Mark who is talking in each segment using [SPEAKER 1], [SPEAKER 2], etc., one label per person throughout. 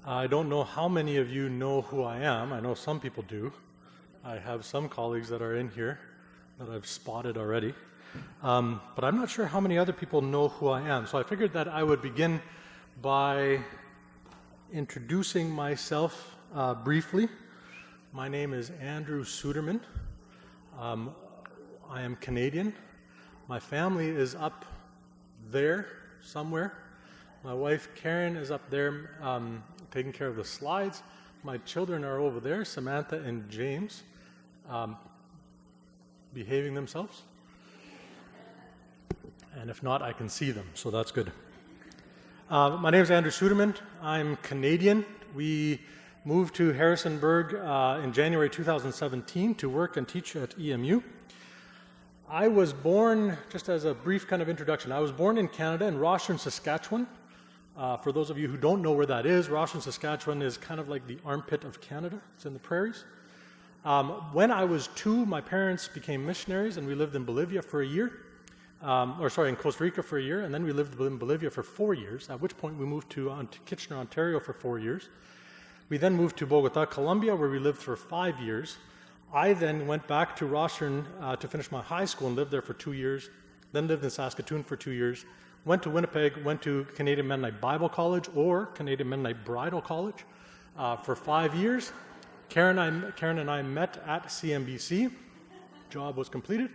[SPEAKER 1] I don't know how many of you know who I am. I know some people do. I have some colleagues that are in here that I've spotted already. But I'm not sure how many other people know who I am. So I figured that I would begin by introducing myself briefly. My name is Andrew Suderman. I am Canadian. My family is up there somewhere. My wife Karen is up there taking care of the slides. My children are over there, Samantha and James, behaving themselves. And if not, I can see them, so that's good. My name is Andrew Suderman. I'm Canadian. We moved to Harrisonburg in January 2017 to work and teach at EMU. I was born, just as a brief kind of introduction, I was born in Canada, in Rosthern, Saskatchewan. For those of you who don't know where that is, Rosthern, Saskatchewan is kind of like the armpit of Canada. It's in the prairies. When I was 2, my parents became missionaries, and we lived in Bolivia for a year. In Costa Rica for a year, and then we lived in Bolivia for 4 years, at which point we moved to Kitchener, Ontario for 4 years. We then moved to Bogota, Colombia, where we lived for 5 years. I then went back to Rosthern to finish my high school and lived there for 2 years, then lived in Saskatoon for 2 years, went to Winnipeg, went to Canadian Mennonite Bible College or Canadian Mennonite Bridal College for 5 years. Karen and I met at CMBC. Job was completed.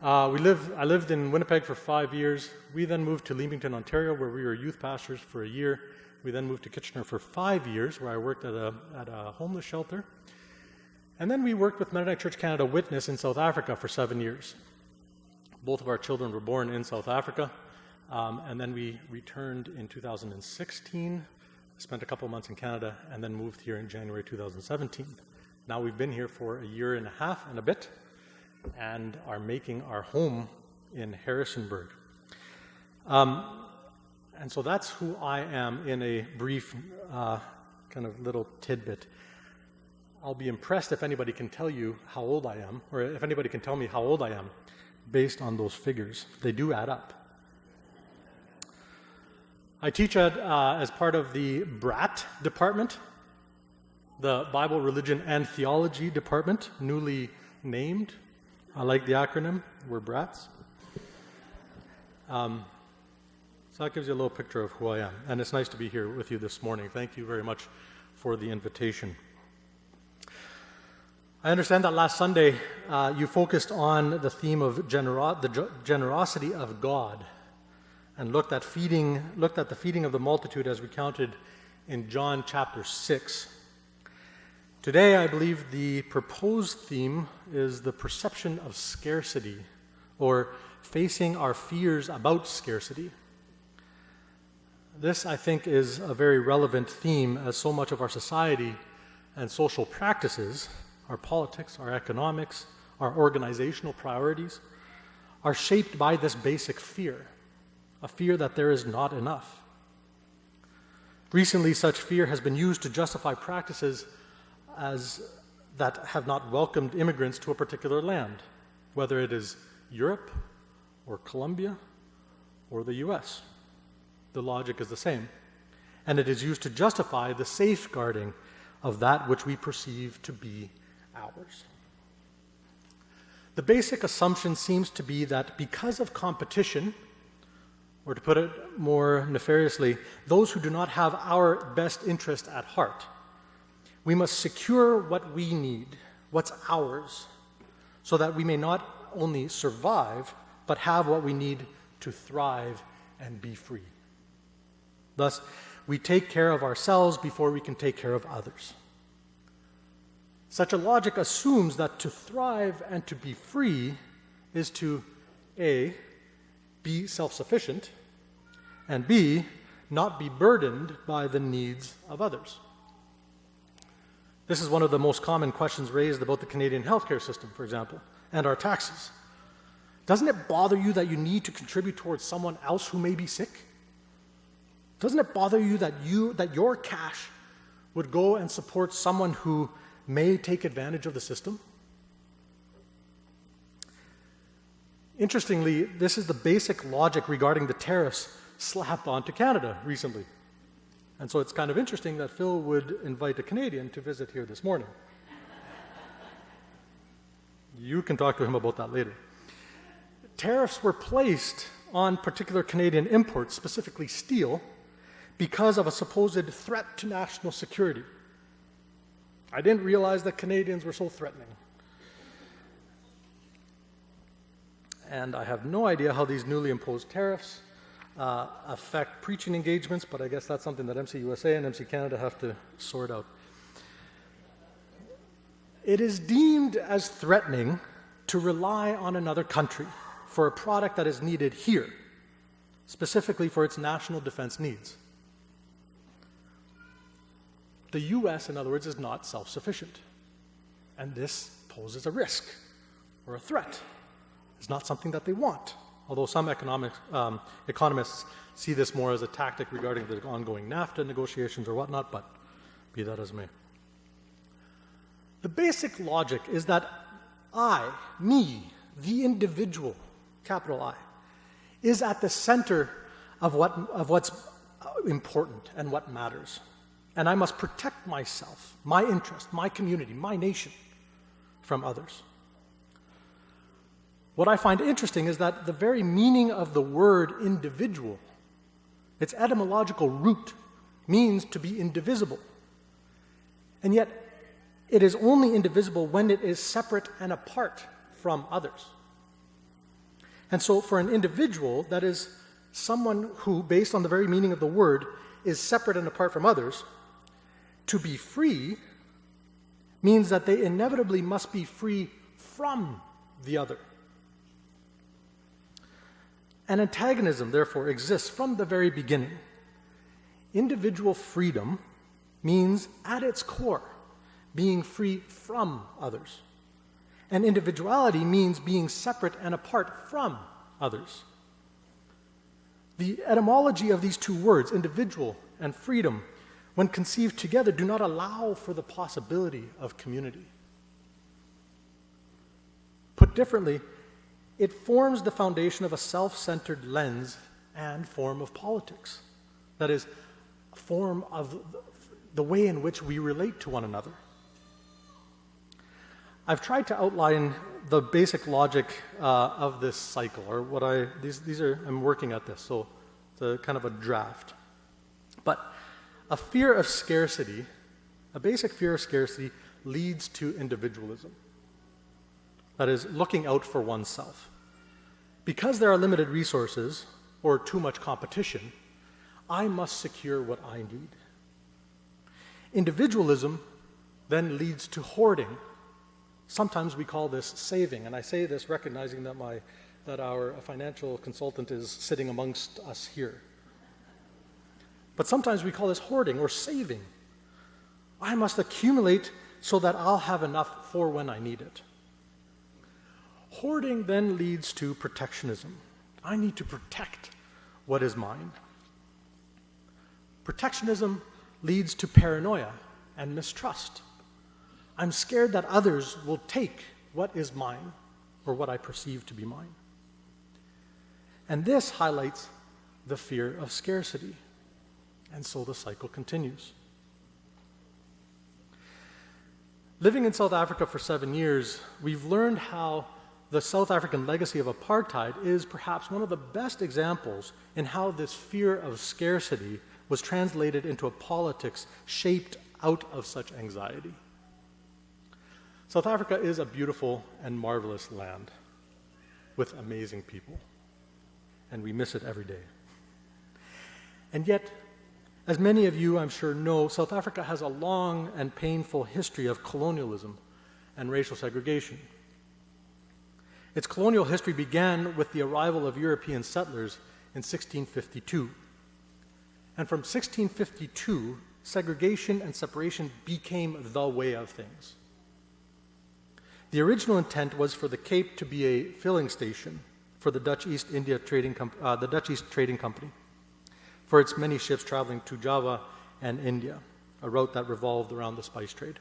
[SPEAKER 1] I lived in Winnipeg for 5 years. We then moved to Leamington, Ontario, where we were youth pastors for a year. We then moved to Kitchener for 5 years, where I worked at a homeless shelter. And then we worked with Mennonite Church Canada Witness in South Africa for 7 years. Both of our children were born in South Africa. And then we returned in 2016, spent a couple months in Canada, and then moved here in January 2017. Now we've been here for a year and a half and a bit, and are making our home in Harrisonburg. And so that's who I am in a brief kind of little tidbit. I'll be impressed if anybody can tell you how old I am, or if anybody can tell me how old I am based on those figures. They do add up. I teach as part of the BRAT department, the Bible, Religion, and Theology department, newly named. I like the acronym. We're brats. So that gives you a little picture of who I am. And it's nice to be here with you this morning. Thank you very much for the invitation. I understand that last Sunday you focused on the theme of the generosity of God and looked at the feeding of the multitude as recounted in John chapter 6. Today, I believe the proposed theme is the perception of scarcity, or facing our fears about scarcity. This, I think, is a very relevant theme, as so much of our society and social practices, our politics, our economics, our organizational priorities, are shaped by this basic fear, a fear that there is not enough. Recently, such fear has been used to justify practices that have not welcomed immigrants to a particular land, whether it is Europe or Colombia or the US. The logic is the same, and it is used to justify the safeguarding of that which we perceive to be ours. The basic assumption seems to be that because of competition, or to put it more nefariously, those who do not have our best interest at heart, we must secure what we need, what's ours, so that we may not only survive, but have what we need to thrive and be free. Thus, we take care of ourselves before we can take care of others. Such a logic assumes that to thrive and to be free is to A, be self-sufficient, and B, not be burdened by the needs of others. This is one of the most common questions raised about the Canadian healthcare system, for example, and our taxes. Doesn't it bother you that you need to contribute towards someone else who may be sick? Doesn't it bother you that your cash would go and support someone who may take advantage of the system? Interestingly, this is the basic logic regarding the tariffs slapped onto Canada recently. And so it's kind of interesting that Phil would invite a Canadian to visit here this morning. You can talk to him about that later. Tariffs were placed on particular Canadian imports, specifically steel, because of a supposed threat to national security. I didn't realize that Canadians were so threatening. And I have no idea how these newly imposed tariffs affect preaching engagements, but I guess that's something that MCUSA and MC Canada have to sort out. It is deemed as threatening to rely on another country for a product that is needed here, specifically for its national defense needs. The US, in other words, is not self-sufficient, and this poses a risk or a threat. It's not something that they want, although some economists see this more as a tactic regarding the ongoing NAFTA negotiations or whatnot, but be that as may. The basic logic is that I, me, the individual, capital I, is at the center of what's important and what matters. And I must protect myself, my interest, my community, my nation from others. What I find interesting is that the very meaning of the word individual, its etymological root, means to be indivisible. And yet, it is only indivisible when it is separate and apart from others. And so for an individual, that is someone who, based on the very meaning of the word, is separate and apart from others, to be free means that they inevitably must be free from the other. An antagonism, therefore, exists from the very beginning. Individual freedom means, at its core, being free from others. And individuality means being separate and apart from others. The etymology of these two words, individual and freedom, when conceived together, do not allow for the possibility of community. Put differently, it forms the foundation of a self-centered lens and form of politics. That is, a form of the way in which we relate to one another. I've tried to outline the basic logic of this cycle, or I'm working at this, so it's a kind of a draft. But a fear of scarcity, a basic fear of scarcity, leads to individualism. That is, looking out for oneself. Because there are limited resources, or too much competition, I must secure what I need. Individualism then leads to hoarding. Sometimes we call this saving, and I say this recognizing that our financial consultant is sitting amongst us here. But sometimes we call this hoarding or saving. I must accumulate so that I'll have enough for when I need it. Hoarding then leads to protectionism. I need to protect what is mine. Protectionism leads to paranoia and mistrust. I'm scared that others will take what is mine or what I perceive to be mine. And this highlights the fear of scarcity. And so the cycle continues. Living in South Africa for 7 years, we've learned how the South African legacy of apartheid is perhaps one of the best examples in how this fear of scarcity was translated into a politics shaped out of such anxiety. South Africa is a beautiful and marvelous land with amazing people, and we miss it every day. And yet, as many of you, I'm sure, know, South Africa has a long and painful history of colonialism and racial segregation. Its colonial history began with the arrival of European settlers in 1652. And from 1652, segregation and separation became the way of things. The original intent was for the Cape to be a filling station for the Dutch East Trading Company, for its many ships traveling to Java and India, a route that revolved around the spice trade.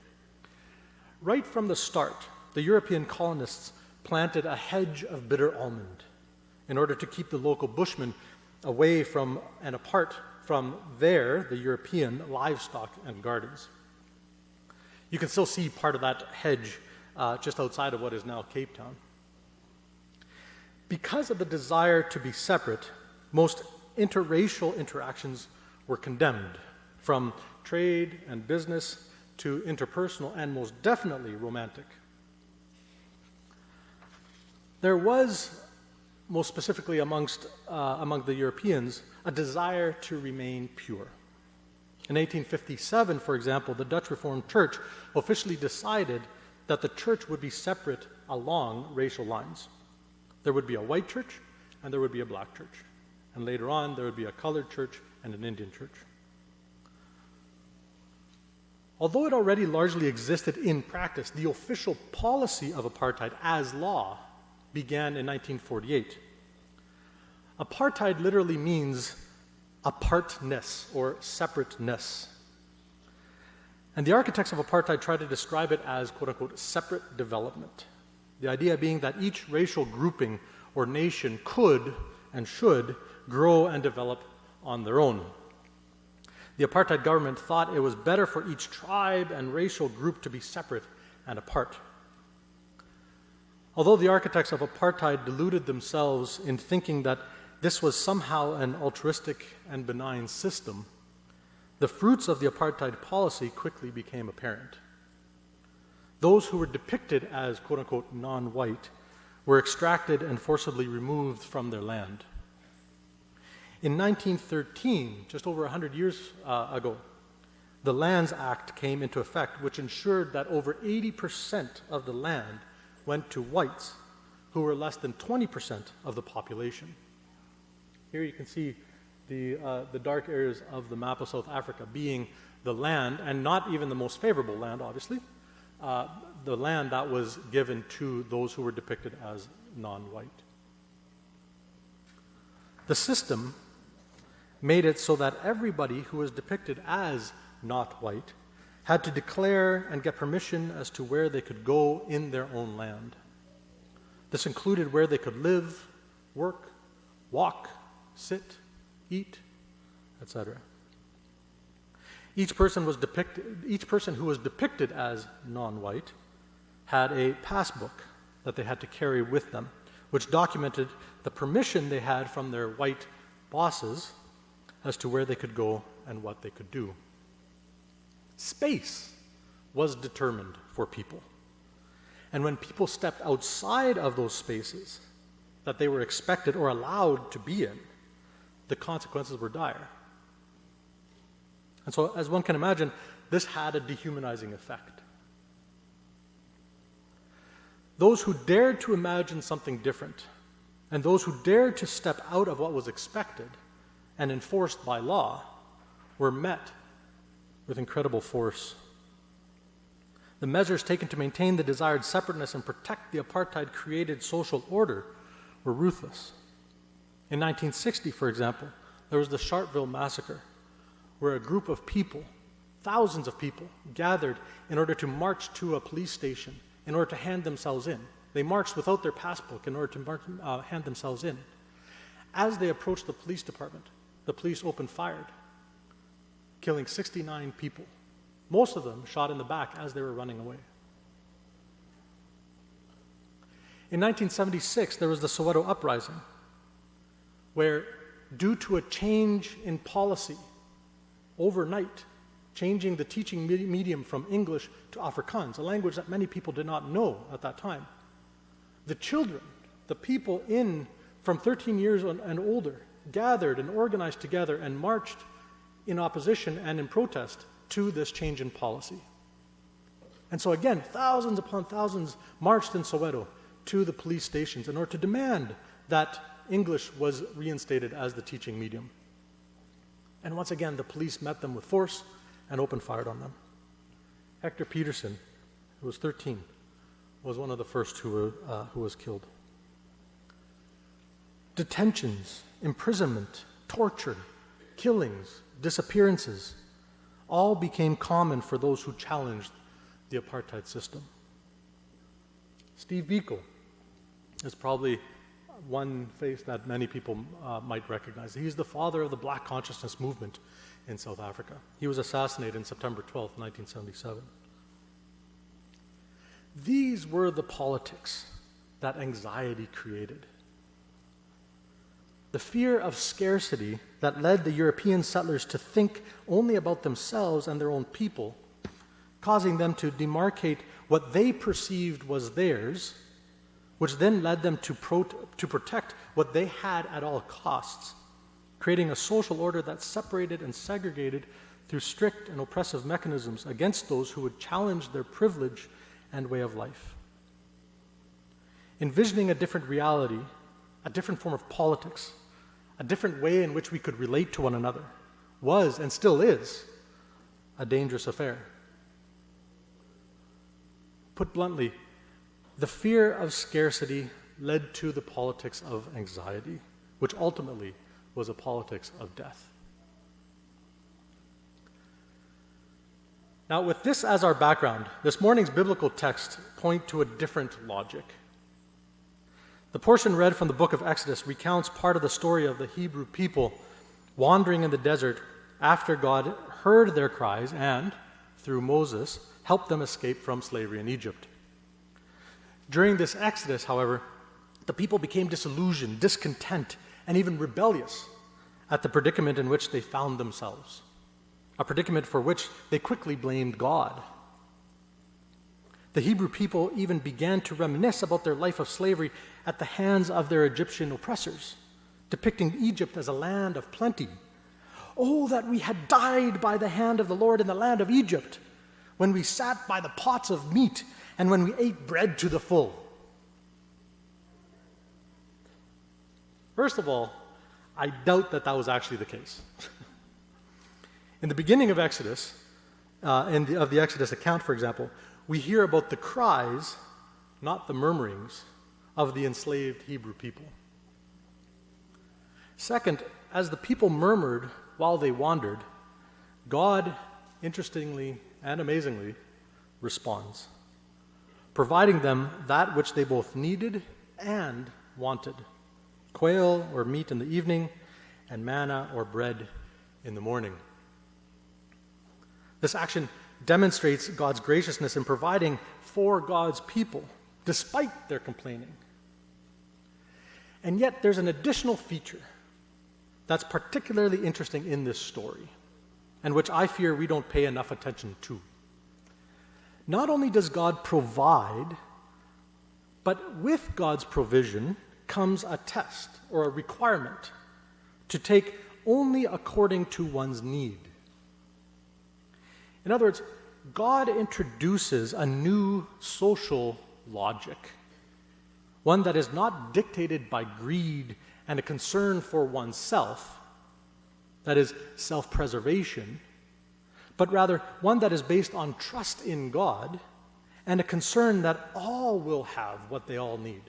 [SPEAKER 1] Right from the start, the European colonists planted a hedge of bitter almond in order to keep the local Bushmen away from and apart from there, the European, livestock and gardens. You can still see part of that hedge just outside of what is now Cape Town. Because of the desire to be separate, most interracial interactions were condemned, from trade and business to interpersonal and most definitely romantic. There was, most specifically among the Europeans, a desire to remain pure. In 1857, for example, the Dutch Reformed Church officially decided that the church would be separate along racial lines. There would be a white church and there would be a black church. And later on, there would be a colored church and an Indian church. Although it already largely existed in practice, the official policy of apartheid as law began in 1948. Apartheid literally means apartness or separateness. And the architects of apartheid try to describe it as, quote-unquote, separate development. The idea being that each racial grouping or nation could and should grow and develop on their own. The apartheid government thought it was better for each tribe and racial group to be separate and apart. Although the architects of apartheid deluded themselves in thinking that this was somehow an altruistic and benign system, the fruits of the apartheid policy quickly became apparent. Those who were depicted as, quote-unquote, non-white were extracted and forcibly removed from their land. In 1913, just over 100 years ago, the Lands Act came into effect, which ensured that over 80% of the land went to whites, who were less than 20% of the population. Here you can see the dark areas of the map of South Africa being the land, and not even the most favorable land, obviously, the land that was given to those who were depicted as non-white. The system made it so that everybody who was depicted as not white had to declare and get permission as to where they could go in their own land. This included where they could live, work, walk, sit, eat, etc. Each person who was depicted as non-white had a passbook that they had to carry with them, which documented the permission they had from their white bosses as to where they could go and what they could do. Space was determined for people. And when people stepped outside of those spaces that they were expected or allowed to be in, the consequences were dire. And so, as one can imagine, this had a dehumanizing effect. Those who dared to imagine something different, and those who dared to step out of what was expected and enforced by law, were met with incredible force. The measures taken to maintain the desired separateness and protect the apartheid-created social order were ruthless. In 1960, for example, there was the Sharpeville massacre, where a group of people, thousands of people, gathered in order to march to a police station in order to hand themselves in. They marched without their passbook in order to hand themselves in. As they approached the police department, the police opened fire, killing 69 people, most of them shot in the back as they were running away. In 1976, there was the Soweto uprising, where, due to a change in policy, overnight, changing the teaching medium from English to Afrikaans, a language that many people did not know at that time, the children, the people from 13 years and older, gathered and organized together and marched in opposition and in protest to this change in policy. And so again, thousands upon thousands marched in Soweto to the police stations in order to demand that English was reinstated as the teaching medium. And once again, the police met them with force and opened fire on them. Hector Peterson, who was 13, was one of the first who was killed. Detentions, imprisonment, torture, killings, disappearances, all became common for those who challenged the apartheid system. Steve Biko is probably one face that many people might recognize. He's the father of the Black consciousness movement in South Africa. He was assassinated on September 12, 1977. These were the politics that anxiety created. The fear of scarcity that led the European settlers to think only about themselves and their own people, causing them to demarcate what they perceived was theirs, which then led them to protect what they had at all costs, creating a social order that separated and segregated through strict and oppressive mechanisms against those who would challenge their privilege and way of life. Envisioning a different reality, a different form of politics, a different way in which we could relate to one another was, and still is, a dangerous affair. Put bluntly, the fear of scarcity led to the politics of anxiety, which ultimately was a politics of death. Now, with this as our background, this morning's biblical text point to a different logic. The portion read from the book of Exodus recounts part of the story of the Hebrew people wandering in the desert after God heard their cries and, through Moses, helped them escape from slavery in Egypt. During this exodus, however, the people became disillusioned, discontent, and even rebellious at the predicament in which they found themselves, a predicament for which they quickly blamed God. The Hebrew people even began to reminisce about their life of slavery at the hands of their Egyptian oppressors, depicting Egypt as a land of plenty. Oh, that we had died by the hand of the Lord in the land of Egypt, when we sat by the pots of meat and when we ate bread to the full. First of all, I doubt that was actually the case. In the beginning of Exodus, of the Exodus account, for example, we hear about the cries, not the murmurings, of the enslaved Hebrew people. Second, as the people murmured while they wandered, God, interestingly and amazingly, responds, providing them that which they both needed and wanted: quail or meat in the evening, and manna or bread in the morning. This action demonstrates God's graciousness in providing for God's people, despite their complaining. And yet there's an additional feature that's particularly interesting in this story, and which I fear we don't pay enough attention to. Not only does God provide, but with God's provision comes a test or a requirement to take only according to one's need. In other words, God introduces a new social logic, one that is not dictated by greed and a concern for oneself, that is, self-preservation, but rather one that is based on trust in God and a concern that all will have what they all need.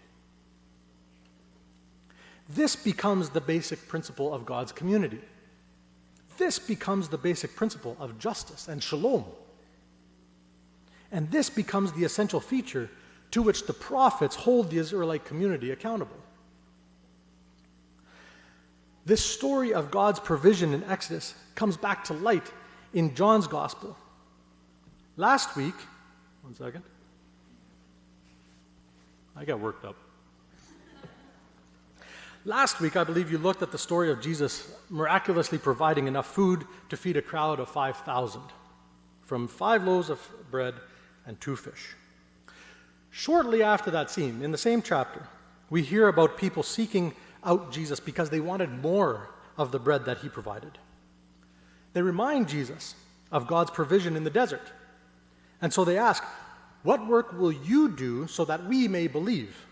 [SPEAKER 1] This becomes the basic principle of God's community. This becomes the basic principle of justice and shalom. And this becomes the essential feature to which the prophets hold the Israelite community accountable. This story of God's provision in Exodus comes back to light in John's Gospel. Last week, one second, I got worked up. Last week, I believe you looked at the story of Jesus miraculously providing enough food to feed a crowd of 5,000 from 5 loaves of bread and 2 fish. Shortly after that scene, in the same chapter, we hear about people seeking out Jesus because they wanted more of the bread that he provided. They remind Jesus of God's provision in the desert. And so they ask, "What work will you do so that we may believe?"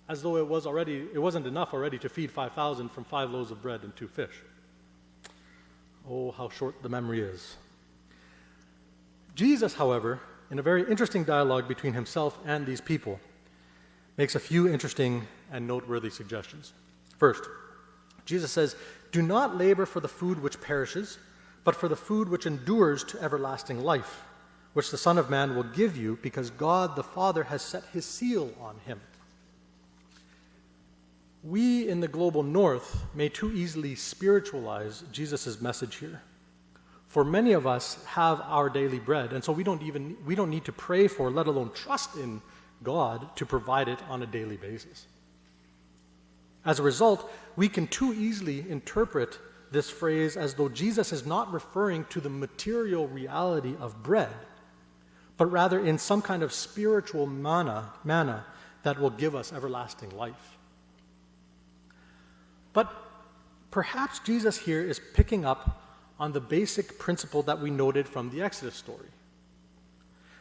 [SPEAKER 1] As though it wasn't enough already to feed 5,000 from 5 loaves of bread and 2 fish. Oh, how short the memory is. Jesus, however, in a very interesting dialogue between himself and these people, makes a few interesting and noteworthy suggestions. First, Jesus says, "Do not labor for the food which perishes, but for the food which endures to everlasting life, which the Son of Man will give you, because God the Father has set his seal on him." We in the global north may too easily spiritualize Jesus' message here. For many of us have our daily bread, and so we don't need to pray for, let alone trust in God to provide it on a daily basis. As a result, we can too easily interpret this phrase as though Jesus is not referring to the material reality of bread, but rather in some kind of spiritual manna that will give us everlasting life. But perhaps Jesus here is picking up on the basic principle that we noted from the Exodus story.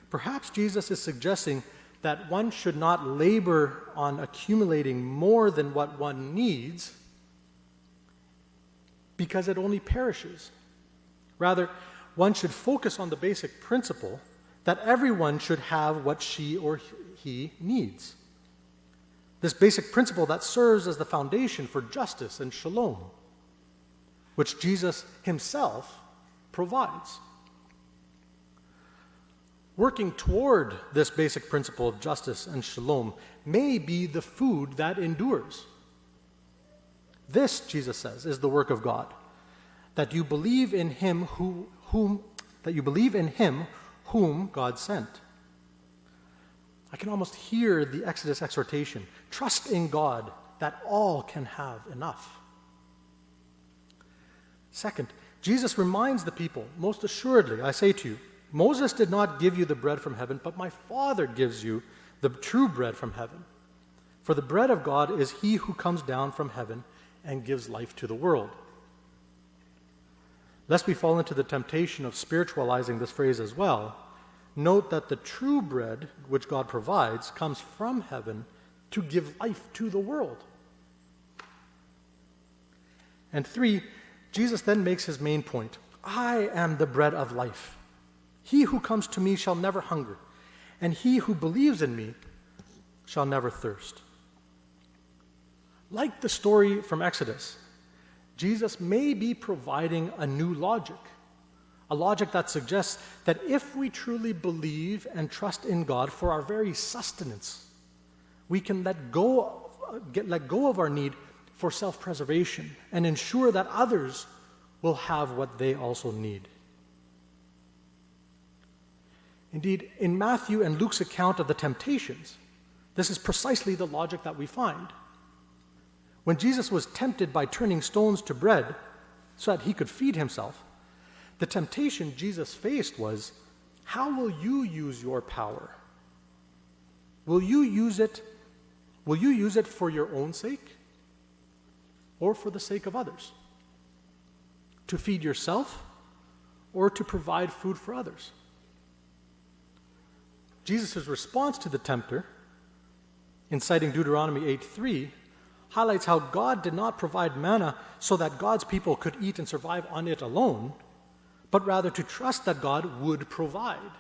[SPEAKER 1] Perhaps Jesus is suggesting that one should not labor on accumulating more than what one needs because it only perishes. Rather, one should focus on the basic principle that everyone should have what she or he needs. This basic principle that serves as the foundation for justice and shalom, which Jesus himself provides. Working toward this basic principle of justice and shalom may be the food that endures. This, Jesus says, is the work of God, that you believe in him whom God sent. I can almost hear the Exodus exhortation. Trust in God that all can have enough. Second, Jesus reminds the people, most assuredly, I say to you, Moses did not give you the bread from heaven, but my Father gives you the true bread from heaven. For the bread of God is he who comes down from heaven and gives life to the world. Lest we fall into the temptation of spiritualizing this phrase as well, note that the true bread which God provides comes from heaven to give life to the world. And three, Jesus then makes his main point. I am the bread of life. He who comes to me shall never hunger, and he who believes in me shall never thirst. Like the story from Exodus, Jesus may be providing a new logic, a logic that suggests that if we truly believe and trust in God for our very sustenance, we can let go of our need for self-preservation and ensure that others will have what they also need. Indeed, in Matthew and Luke's account of the temptations, this is precisely the logic that we find. When Jesus was tempted by turning stones to bread so that he could feed himself, the temptation Jesus faced was, how will you use your power? Will you use it for your own sake or for the sake of others? To feed yourself or to provide food for others? Jesus' response to the tempter, in citing Deuteronomy 8:3, highlights how God did not provide manna so that God's people could eat and survive on it alone, but rather to trust that God would provide.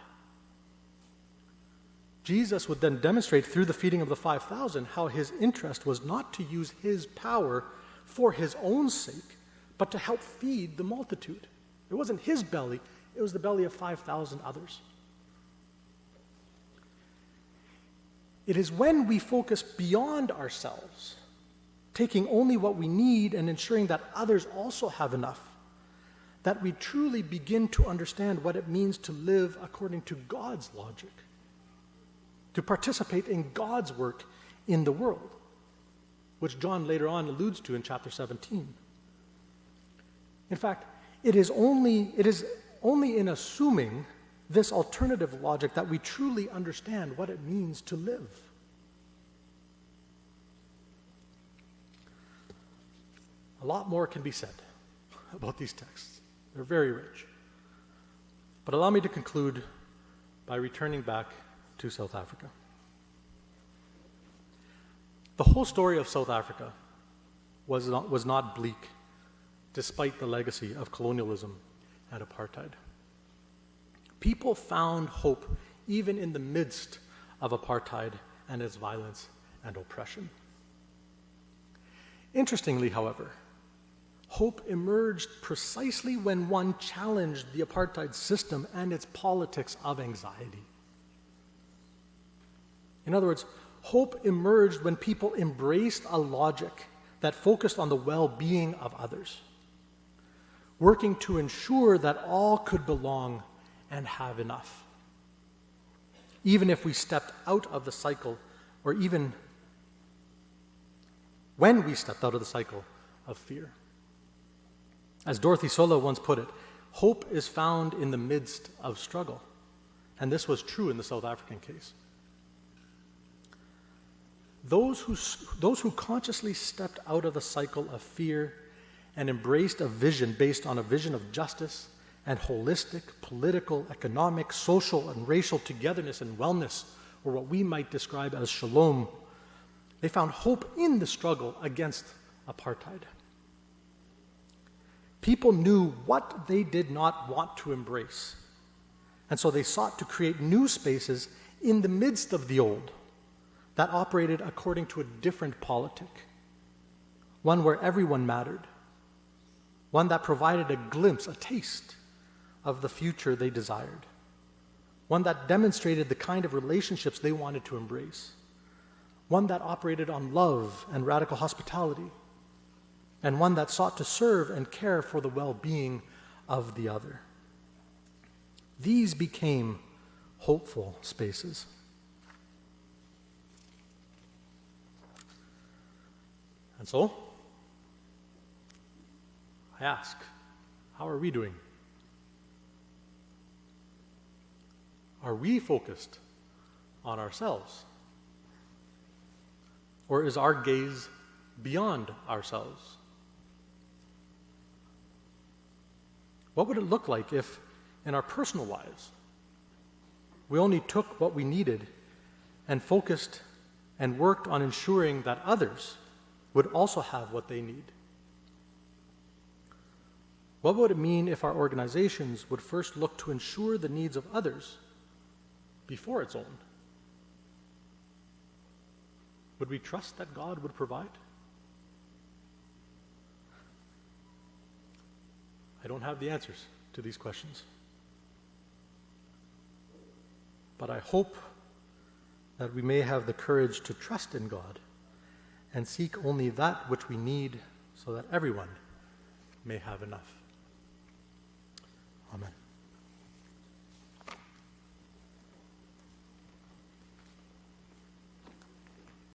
[SPEAKER 1] Jesus would then demonstrate through the feeding of the 5,000 how his interest was not to use his power for his own sake, but to help feed the multitude. It wasn't his belly, it was the belly of 5,000 others. It is when we focus beyond ourselves, taking only what we need and ensuring that others also have enough, that we truly begin to understand what it means to live according to God's logic, to participate in God's work in the world, which John later on alludes to in chapter 17. In fact, it is only in assuming this alternative logic that we truly understand what it means to live. A lot more can be said about these texts. They're very rich. But allow me to conclude by returning back to South Africa. The whole story of South Africa was not bleak, despite the legacy of colonialism and apartheid. People found hope even in the midst of apartheid and its violence and oppression. Interestingly, however, hope emerged precisely when one challenged the apartheid system and its politics of anxiety. In other words, hope emerged when people embraced a logic that focused on the well-being of others, working to ensure that all could belong and have enough, even if we stepped out of the cycle, or even when we stepped out of the cycle of fear. As Dorothy Sola once put it, hope is found in the midst of struggle. And this was true in the South African case. Those who consciously stepped out of the cycle of fear and embraced a vision based on a vision of justice and holistic, political, economic, social, and racial togetherness and wellness, or what we might describe as shalom, they found hope in the struggle against apartheid. People knew what they did not want to embrace, and so they sought to create new spaces in the midst of the old that operated according to a different politic, one where everyone mattered, one that provided a glimpse, a taste of the future they desired, one that demonstrated the kind of relationships they wanted to embrace, one that operated on love and radical hospitality, and one that sought to serve and care for the well-being of the other. These became hopeful spaces. And so, I ask, how are we doing? Are we focused on ourselves? Or is our gaze beyond ourselves? What would it look like if, in our personal lives, we only took what we needed and focused and worked on ensuring that others would also have what they need? What would it mean if our organizations would first look to ensure the needs of others before its own? Would we trust that God would provide? I don't have the answers to these questions. But I hope that we may have the courage to trust in God and seek only that which we need so that everyone may have enough. Amen.